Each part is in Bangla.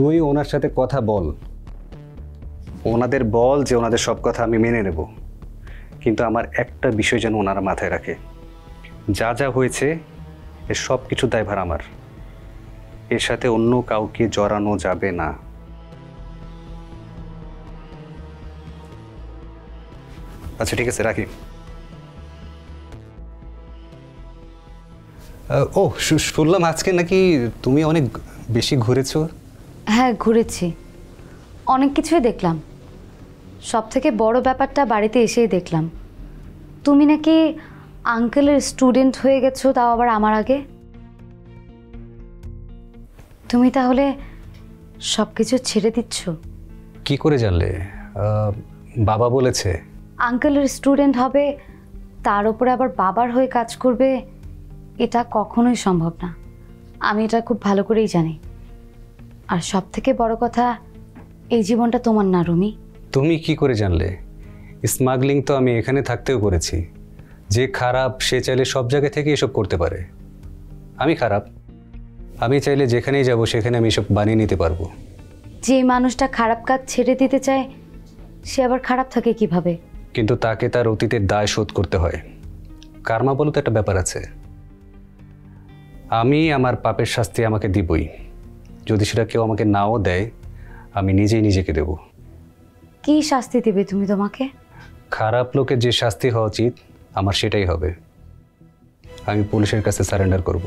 তুই ওনার সাথে কথা বল, ওনাদের বল যে ওনাদের সব কথা আমি মেনে নেব, কিন্তু আমার একটা বিষয় যেন ওনারা মাথায় রাখে, যা যা হয়েছে এর সব কিছু দায়ভার আমার, এর সাথে অন্য কাউকে জড়ানো যাবে না। আচ্ছা ঠিক আছে, রাখি। ও শুনলাম আজকে নাকি তুমি অনেক বেশি ঘুরেছো। হ্যাঁ ঘুরেছি, অনেক কিছুই দেখলাম। সব থেকে বড় ব্যাপারটা বাড়িতে এসেই দেখলাম, তুমি নাকি আঙ্কেলের স্টুডেন্ট হয়ে গেছো, তাও আবার আমার আগে। তুমি তাহলে সব কিছু ছেড়ে দিচ্ছ? কি করে জানলে? বাবা বলেছে। আঙ্কেলের স্টুডেন্ট হবে, তার উপরে আবার বাবার হয়ে কাজ করবে, এটা কখনোই সম্ভব না। আমি এটা খুব ভালো করেই জানি। আর সব থেকে বড় কথা, এই জীবনটা তোমার না রুমি। তুমি কি করে জানলে? স্মাগলিং তো আমি এখানে থাকতেও করেছি। যে খারাপ সে চাইলে সব জায়গা থেকে এসব করতে পারে। আমি খারাপ, আমি চাইলে যেখানেই যাব সেখানে আমি এসব বানিয়ে নিতে পারবো। যে মানুষটা খারাপ কাজ ছেড়ে দিতে চায় সে আবার খারাপ থাকে কিভাবে? কিন্তু তাকে তার অতীতের দায় শোধ করতে হয়। কার্মা বলে তো একটা ব্যাপার আছে। আমি আমার পাপের শাস্তি আমাকে দিবই। যদি সেটা কেউ আমাকে নাও দেয়, আমি নিজেই নিজেকে দেব। কি শাস্তি দিবে তুমি তোমাকে? খারাপ লোকের যে শাস্তি হওয়া উচিত আমার সেটাই হবে। আমি পুলিশের কাছে সারেন্ডার করব।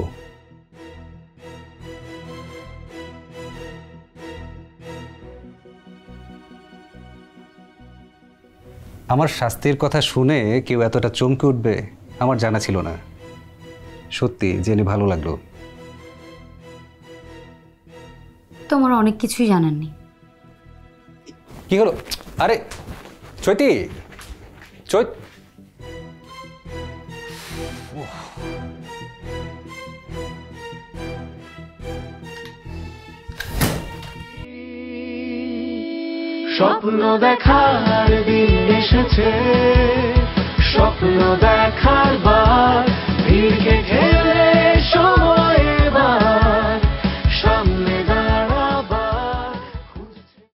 আমার শাস্তির কথা শুনে কেউ এতটা চমকে উঠবে আমার জানা ছিল না। সত্যি জেনে ভালো লাগলো। তোমার অনেক কিছুই জানার নেই। কি হলো? আরে চৈতি, চৈত, স্বপ্ন দেখার দিন এসেছে, স্বপ্ন দেখার